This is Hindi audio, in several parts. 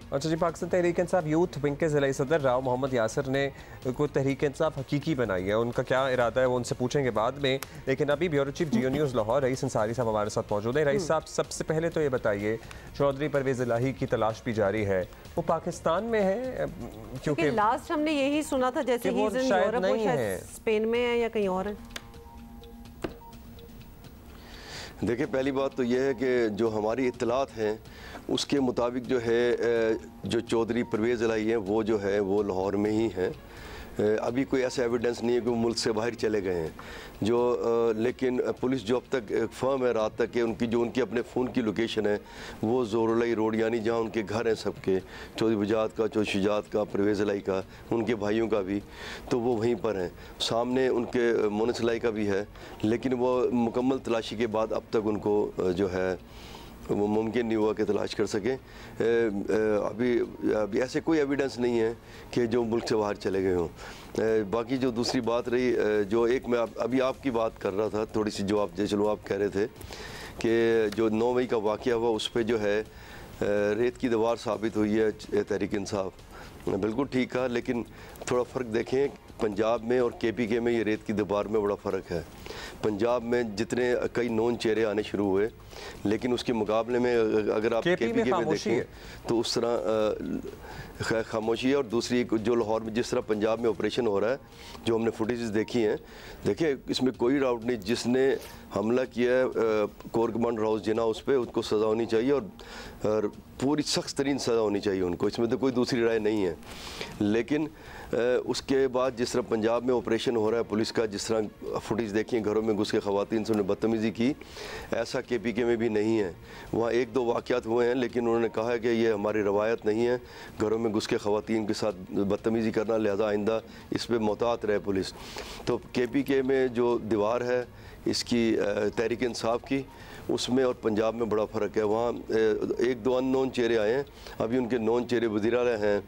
अच्छा जी, पाकिस्तान तहरीक इंसाफ यूथ विंग के ज़िला सदर राव मोहम्मद यासर ने को तहरीक इंसाफ हकीकी बनाई है। उनका क्या इरादा है वो उनसे पूछेंगे बाद में, लेकिन अभी ब्यूरो चीफ जियो न्यूज़ लाहौर रईस अंसारी साहब हमारे साथ मौजूद हैं। रईस साहब, सबसे पहले तो ये बताइए, चौधरी परवेज़ इलाही की तलाश भी जारी है, वो पाकिस्तान में है? क्योंकि लास्ट हमने यही सुना था जैसे वो शायद नहीं है, स्पेन में है या कहीं और है। देखिए, पहली बात तो यह है कि जो हमारी इत्तलात हैं उसके मुताबिक जो है जो चौधरी परवेज़ इलाही हैं वो जो है वो लाहौर में ही हैं। अभी कोई ऐसा एविडेंस नहीं है कि वो मुल्क से बाहर चले गए हैं जो लेकिन पुलिस जो अब तक फर्म है रात तक कि उनकी अपने फ़ोन की लोकेशन है वो ज़ोरुल्लाही रोड, यानी जहाँ उनके घर हैं सबके, चौधरी बजात का, चौधरी शुजात का, परवेज़ इलाही का, उनके भाइयों का भी, तो वो वहीं पर हैं। सामने उनके मोनिस इलाही का भी है, लेकिन वो मुकम्मल तलाशी के बाद अब तक उनको जो है वो मुमकिन नहीं हुआ कि तलाश कर सकें। अभी ऐसे कोई एविडेंस नहीं है कि जो मुल्क से बाहर चले गए हों। बाकी जो दूसरी बात रही, जो एक मैं अभी आपकी बात कर रहा था, थोड़ी सी जो आप चलो आप कह रहे थे कि जो 9 मई का वाक़या हुआ उस पर जो है रेत की दीवार साबित हुई है तहरीक इंसाफ, बिल्कुल ठीक है, लेकिन थोड़ा फ़र्क देखें, पंजाब में और KPK में ये रेत की दीवार में बड़ा फ़र्क है। पंजाब में जितने कई नोन चेहरे आने शुरू हुए, लेकिन उसके मुकाबले में अगर आप KPK में देखें तो उस तरह खामोशी है। और दूसरी जो लाहौर में जिस तरह पंजाब में ऑपरेशन हो रहा है, जो हमने फुटेजेस देखी हैं, देखिए इसमें कोई डाउट नहीं, जिसने हमला किया है कोर कमांडर हाउस जिना, उस पर उसको सज़ा होनी चाहिए और पूरी सख्त तरीन सज़ा होनी चाहिए उनको, इसमें तो कोई दूसरी राय नहीं है। लेकिन उसके बाद जिस तरह पंजाब में ऑपरेशन हो रहा है पुलिस का, जिस तरह फुटेज देखिए घरों में घुस के ख़वातीन से उन्होंने बदतमीज़ी की, ऐसा KPK में भी नहीं है। वहाँ 1-2 वाक़यात हुए हैं, लेकिन उन्होंने कहा है कि ये हमारी रवायत नहीं है घरों में घुस के ख़वातीन के साथ बदतमीज़ी करना, लिहाजा आइंदा इस पर मोहतात रहे पुलिस। तो KPK में जो दीवार है इसकी तहरीक इंसाफ की, उसमें और पंजाब में बड़ा फ़र्क है। वहाँ 1-2 अननोन चेहरे आए हैं, अभी उनके नोन चेहरे वज़ीर आला हैं,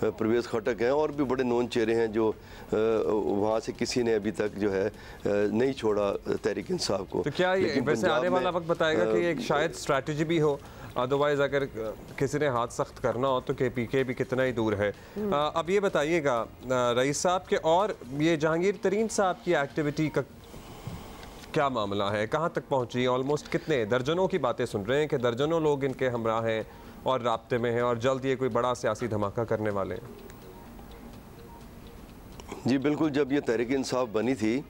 परवेज़ खटक हैं, और भी बड़े नोन चेहरे हैं जो वहाँ से किसी ने अभी तक जो है नहीं छोड़ा तहरीक इंसाफ को। तो क्या ये वैसे आने वाला वक्त बताएगा कि एक शायद स्ट्रैटेजी भी हो, अदरवाइज़ अगर किसी ने हाथ सख्त करना हो तो KPK भी कितना ही दूर है। अब ये बताइएगा रईस साहब के, और ये जहांगीर तरीन साहब की एक्टिविटी का क्या मामला है, कहाँ तक पहुँची? ऑलमोस्ट कितने दर्जनों की बातें सुन रहे हैं कि दर्जनों लोग इनके हमरा हैं और राब्ते में हैं और जल्द ये कोई बड़ा सियासी धमाका करने वाले हैं। जी बिल्कुल, जब ये तहरीक इंसाफ बनी थी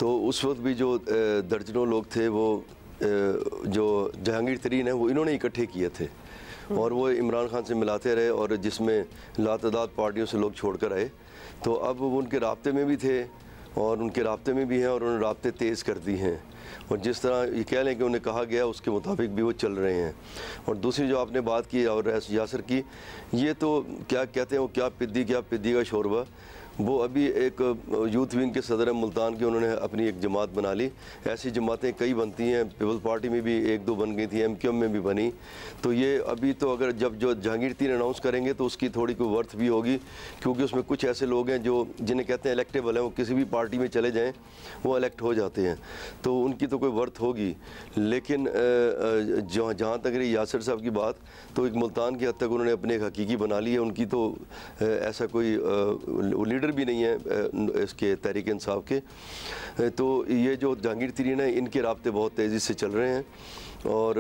तो उस वक्त भी जो दर्जनों लोग थे वो जो जहांगीर तरीन है वो इन्होंने इकट्ठे किए थे और वो इमरान खान से मिलाते रहे, और जिसमें लातादाद पार्टियों से लोग छोड़ कर आए। तो अब वो उनके राब्ते में भी थे और उनके राब्ते में भी हैं और उन्होंने राब्ते तेज़ कर दी हैं, और जिस तरह ये कह लें कि उन्हें कहा गया उसके मुताबिक भी वो चल रहे हैं। और दूसरी जो आपने बात की और यासर की, ये तो क्या कहते हैं वो क्या पिद्दी का शोरबा, वो अभी एक यूथ विंग के सदर मुल्तान के, उन्होंने अपनी एक जमात बना ली। ऐसी जमातें कई बनती हैं, पीपल्स पार्टी में भी 1-2 बन गई थी, MQM में भी बनी। तो ये अभी तो अगर जब जो जहांगीर तरीन अनाउंस करेंगे तो उसकी थोड़ी कोई वर्थ भी होगी, क्योंकि उसमें कुछ ऐसे लोग हैं जो जिन्हें कहते हैं इलेक्टेबल हैं, वो किसी भी पार्टी में चले जाएँ वो इलेक्ट हो जाते हैं, तो उनकी तो कोई वर्थ होगी। लेकिन जहाँ तक रही यासर साहब की बात, तो एक मुल्तान की हद तक उन्होंने अपने एक हकीकी बना ली है। उनकी तो ऐसा कोई लीडर भी नहीं है इसके तहरीक इंसाफ के। तो ये जो जहांगीर तरीन है, इनके राब्ते बहुत तेज़ी से चल रहे हैं और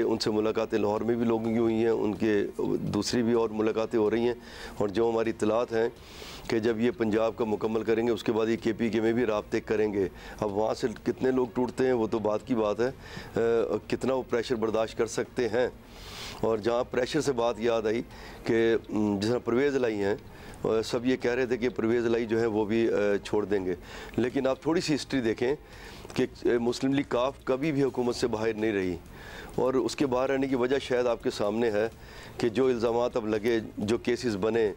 उनसे मुलाकातें लाहौर में भी लोगों की हुई हैं, उनके दूसरी भी और मुलाकातें हो रही हैं। और जो हमारी इत्तलात हैं कि जब ये पंजाब का मुकम्मल करेंगे उसके बाद ये KPK में भी राब्ते करेंगे। अब वहाँ से कितने लोग टूटते हैं वो तो बात की बात है, कितना वो प्रेशर बर्दाश्त कर सकते हैं। और जहाँ प्रेशर से बात याद आई कि जिस तरह परवेज़ इलाही हैं, सब ये कह रहे थे कि परवेज़ इलाही जो है वो भी छोड़ देंगे, लेकिन आप थोड़ी सी हिस्ट्री देखें कि मुस्लिम लीग काफ कभी भी हुकूमत से बाहर नहीं रही, और उसके बाहर रहने की वजह शायद आपके सामने है कि जो इल्ज़ामात अब लगे, जो केसेस बने,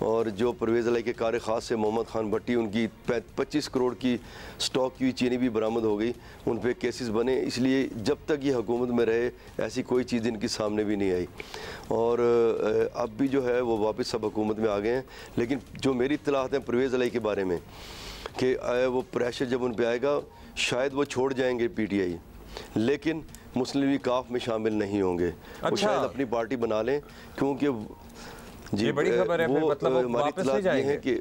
और जो परवेज़ इलाही के कार ख़ास से मोहम्मद खान भट्टी, उनकी 25 करोड़ की स्टॉक की चीनी भी बरामद हो गई, उन पर केसेस बने। इसलिए जब तक ये हुकूमत में रहे ऐसी कोई चीज़ इनके सामने भी नहीं आई, और अब भी जो है वो वापस सब हुकूमत में आ गए हैं। लेकिन जो मेरी इत्तलात हैं परवेज़ इलाही के बारे में कि वो प्रेशर जब उन पर आएगा शायद वो छोड़ जाएंगे PTI, लेकिन मुस्लिम लीग काफ में शामिल नहीं होंगे। वो शायद अपनी पार्टी बना लें, क्योंकि जी बड़ी खबर है, वो मतलब वो वापस नहीं जाएंगे कि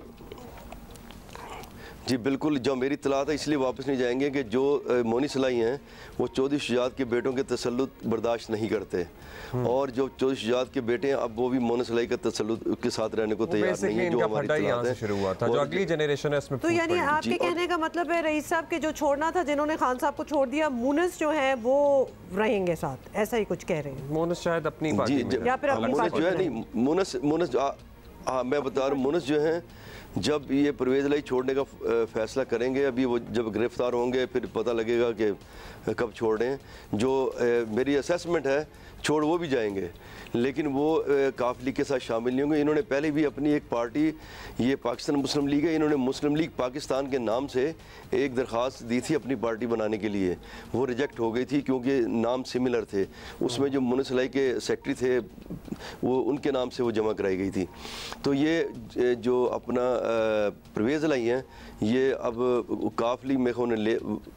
जी बिल्कुल, जो मेरी इत्तलात है इसलिए वापस नहीं जाएंगे कि जो मोनी सलाई हैं वो चौधरी शुजात के बेटों के तसल्लुत बर्दाश्त नहीं करते, और जो चौधरी शुजात के बेटे हैं अब वो भी मोनी सलाई का तसल्लुत के साथ रहने को तैयार नहीं है। जो हमारी इत्तलात है शुरू हुआ था, जो अगली जनरेशन है इसमें। तो यानी आपके कहने का मतलब है रईस साहब के जो छोड़ना था, जिन्होंने खान साहब को छोड़ दिया, मुनस जो है वो रहेंगे साथ, ऐसा ही कुछ कह रहे हैं। मुनस शायद अपनी पार्टी में, या फिर अपनी पार्टी जो है नहीं, मुनस हाँ मैं बता रहा हूँ, मुनस जो है जब ये परवेज़ लाई छोड़ने का फैसला करेंगे, अभी वो जब गिरफ्तार होंगे फिर पता लगेगा कि कब छोड़ रहे हैं। जो मेरी असेसमेंट है छोड़ वो भी जाएंगे, लेकिन वो काफ लीग के साथ शामिल नहीं होंगे। इन्होंने पहले भी अपनी एक पार्टी, ये पाकिस्तान मुस्लिम लीग है, इन्होंने मुस्लिम लीग पाकिस्तान के नाम से एक दरख्वास्त दी थी अपनी पार्टी बनाने के लिए, वो रिजेक्ट हो गई थी क्योंकि नाम सिमिलर थे। उसमें जो मुनस लाई के सेक्रेटरी थे वो उनके नाम से वो जमा कराई गई थी। तो ये जो अपना परवेज़ लाई हैं, ये अब काफ लीग में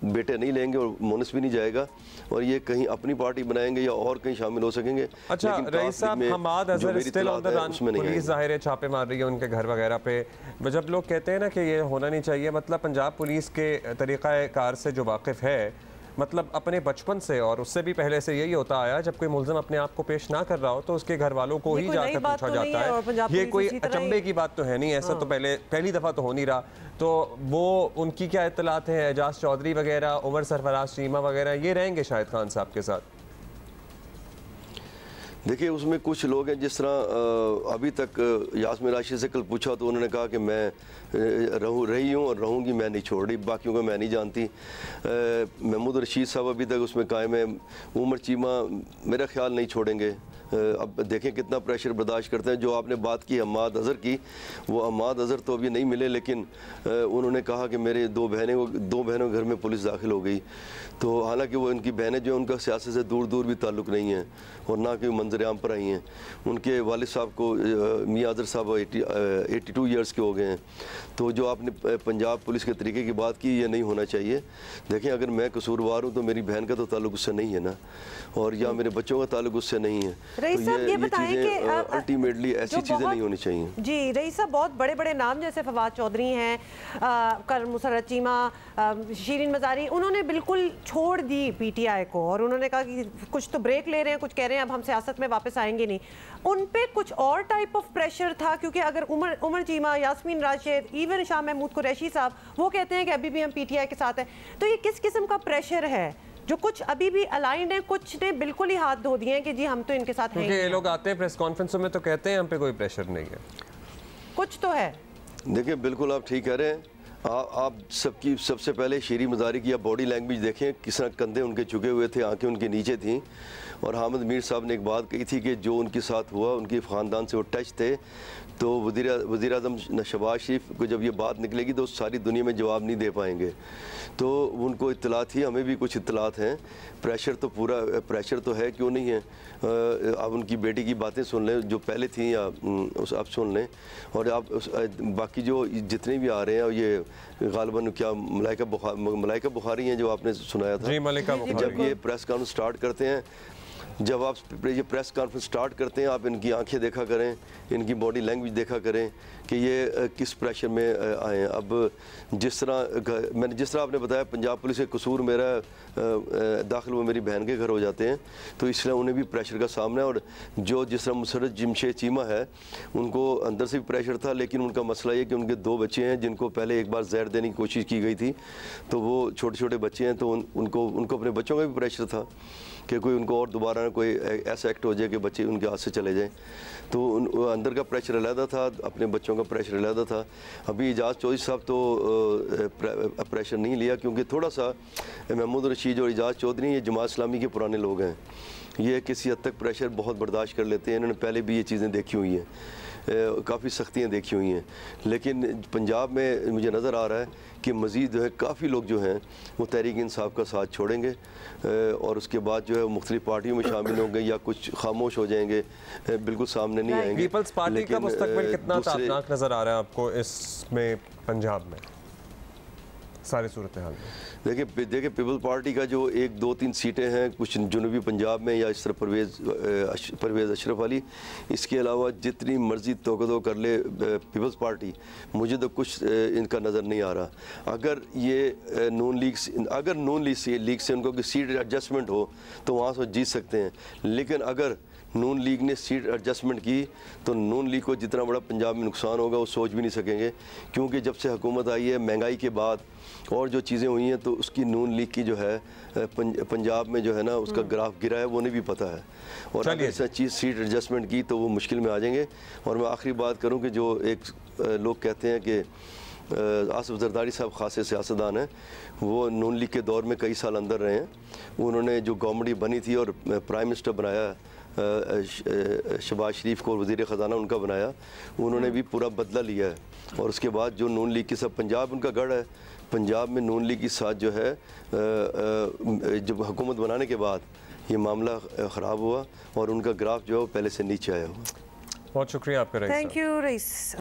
बेटे नहीं लेंगे और मुनस भी नहीं जाएगा, और ये कहीं अपनी पार्टी बनाएंगे या और कहीं शामिल हो सकेंगे। अच्छा रईस साहब, Hammad Azhar still on the run, police ज़ाहिर है छापे मार रही है उनके घर वगैरह पे। जब लोग कहते हैं ना कि ये होना नहीं चाहिए, मतलब पंजाब पुलिस के तरीक़ा कार से जो वाकिफ़ है, मतलब अपने बचपन से और उससे भी पहले से यही होता आया, जब कोई मुल्ज़िम अपने आप को पेश ना कर रहा हो तो उसके घर वालों को ही जाकर पूछा जाता है। ये कोई अचंभे की बात तो है नहीं, ऐसा तो पहली दफ़ा तो हो नहीं रहा। तो वो उनकी क्या इत्तलात हैं, एजाज चौधरी वगैरह, उमर सरफराज चीमा वगैरह, ये रहेंगे शायद खान साहब के साथ? देखिए उसमें कुछ लोग हैं, जिस तरह अभी तक यास्मीन राशिद से कल पूछा तो उन्होंने कहा कि मैं रही हूँ और रहूँगी, मैं नहीं छोड़ रही, बाकियों को मैं नहीं जानती। महमूद रशीद साहब अभी तक उसमें कायम है। उमर चीमा मेरा ख्याल नहीं छोड़ेंगे। अब देखें कितना प्रेशर बर्दाश्त करते हैं। जो आपने बात की हमाद अज़हर की, वो हमाद अज़हर तो अभी नहीं मिले, लेकिन उन्होंने कहा कि मेरे दो बहनों घर में पुलिस दाखिल हो गई। तो हालांकि वो उनकी बहनें जो उनका सियासत से दूर दूर भी ताल्लुक़ नहीं है और ना कि मंजर आम पर आई हैं। उनके वालिद साहब को मियां अज़हर साहब 82 ईयर्स के हो गए हैं। तो जो आपने पंजाब पुलिस के तरीके की बात की, ये नहीं होना चाहिए। देखें अगर मैं कसूरवार हूँ तो मेरी बहन का तो ताल्लुक़ उससे नहीं है ना, और या मेरे बच्चों का ताल्लुक़ उससे नहीं है। तो ये चीज़ें अल्टीमेटली ऐसी चीज़ें नहीं होनी चाहिए। जी रईस साहब, बहुत बड़े बड़े नाम जैसे फवाद चौधरी हैं, कर मुसर्रत चीमा, शीरीन मज़ारी, उन्होंने बिल्कुल छोड़ दी पीटीआई को और उन्होंने कहा कि कुछ तो ब्रेक ले रहे हैं, कुछ कह रहे हैं अब हम सियासत में वापस आएंगे नहीं। उन पे कुछ और टाइप ऑफ प्रेशर था, क्योंकि अगर उमर चीमा, यास्मीन राशिद, इवन शाह महमूद कुरैशी साहब वो कहते हैं कि अभी भी हम पीटीआई के साथ हैं, तो ये किस किस्म का प्रेशर है? जो कुछ अभी भी अलाइंड है, कुछ ने बिल्कुल ही हाथ धो दिए हैं कि जी हम तो इनके साथ हैं। ये लोग आते हैं प्रेस कॉन्फ्रेंसों में तो कहते हैं हम पे कोई प्रेशर नहीं है, कुछ तो है। देखिए बिल्कुल आप ठीक कह रहे हैं। आप सबकी सबसे पहले शीरी मज़ारी की आप बॉडी लैंग्वेज देखें, किस तरह कंधे उनके झुके हुए थे, आंखें उनके नीचे थीं। और हामिद मीर साहब ने एक बात कही थी कि जो उनके साथ हुआ, उनके ख़ानदान से वो टच थे। तो वज़ीर आज़म शहबाज शरीफ को जब ये बात निकलेगी तो सारी दुनिया में जवाब नहीं दे पाएंगे। तो उनको इत्तला थी, हमें भी कुछ इत्तलात हैं। प्रेशर तो पूरा प्रेशर तो है, क्यों नहीं है। आप उनकी बेटी की बातें सुन लें जो पहले थी, या आप सुन लें। और आप बाकी जो जितने भी आ रहे हैं, ये गालिबन क्या मलाइका बुखारी हैं जो आपने सुनाया था। जी, मलाइका बुखारी। जब ये प्रेस कॉन्फ्रेंस स्टार्ट करते हैं, जब आप ये प्रेस कॉन्फ्रेंस स्टार्ट करते हैं, आप इनकी आंखें देखा करें, इनकी बॉडी लैंग्वेज देखा करें कि ये किस प्रेशर में आए हैं। अब जिस तरह आपने बताया पंजाब पुलिस के कसूर मेरा दाखिल वो मेरी बहन के घर हो जाते हैं, तो इसलिए उन्हें भी प्रेशर का सामना है। और जो जिस तरह मुसर्रत जमशेद चीमा है, उनको अंदर से भी प्रेशर था, लेकिन उनका मसला ये कि उनके 2 बच्चे हैं जिनको पहले एक बार जहर देने की कोशिश की गई थी। तो वो छोटे छोटे बच्चे हैं, तो उनको अपने बच्चों का भी प्रेशर था कि कोई उनको और दोबारा कोई ऐसा एक्ट हो जाए कि बच्चे उनके हाथ से चले जाएं। तो अंदर का प्रेशर अलहदा था, अपने बच्चों का प्रेशर अलहदा था। अभी एजाज चौधरी साहब तो प्रेशर नहीं लिया, क्योंकि थोड़ा सा महमूद रशीद और एजाज चौधरी ये जमात इस्लामी के पुराने लोग हैं, ये किसी हद तक प्रेशर बहुत बर्दाश्त कर लेते हैं। इन्होंने पहले भी ये चीज़ें देखी हुई हैं, काफ़ी सख्तियाँ देखी हुई हैं। लेकिन पंजाब में मुझे नज़र आ रहा है कि मज़ीद जो है काफ़ी लोग जो हैं वो तहरीक इंसाफ का साथ छोड़ेंगे और उसके बाद जो है मुख्तलिफ पार्टियों में शामिल होंगे या कुछ खामोश हो जाएंगे, बिल्कुल सामने नहीं आएंगे। पीपल्स पार्टी का मुस्तकबिल कितना ताबनाक नज़र आ रहा है आपको इसमें पंजाब में? सारी सूरत हाल में? देखिए पीपल पार्टी का जो 1, 2, 3 सीटें हैं कुछ जनूबी पंजाब में या इस तरह परवेज़ अशरफ वाली, इसके अलावा जितनी मर्जी तोकदो कर ले पीपल्स पार्टी, मुझे तो कुछ इनका नज़र नहीं आ रहा। अगर ये नून लीग से उनको सीट एडजस्टमेंट हो तो वहाँ से जीत सकते हैं, लेकिन अगर नून लीग ने सीट एडजस्टमेंट की तो नून लीग को जितना बड़ा पंजाब में नुकसान होगा वो सोच भी नहीं सकेंगे, क्योंकि जब से हुकूमत आई है, महंगाई के बाद और जो चीज़ें हुई हैं, तो उसकी नून लीग की जो है पंजाब में जो है ना उसका ग्राफ गिरा है, वो नहीं भी पता है। और अगर ऐसा चीज़ सीट एडजस्टमेंट की तो वो मुश्किल में आ जाएंगे। और मैं आखिरी बात करूँ कि जो एक लोग कहते हैं कि आसिफ जरदारी साहब खासे सियासतदान हैं, वो नून लीग के दौर में कई साल अंदर रहे हैं। उन्होंने जो गवर्नमेंट बनी थी और प्राइम मिनिस्टर बनाया शहबाज शरीफ को वज़ीर ख़जाना उनका बनाया, उन्होंने भी पूरा बदला लिया है। और उसके बाद जो नून लीग की सब पंजाब उनका गढ़ है, पंजाब में नून लीग के साथ जो है जब हुकूमत बनाने के बाद ये मामला ख़राब हुआ और उनका ग्राफ जो है पहले से नीचे आया हुआ। बहुत शुक्रिया आपका रईस। Thank you rice.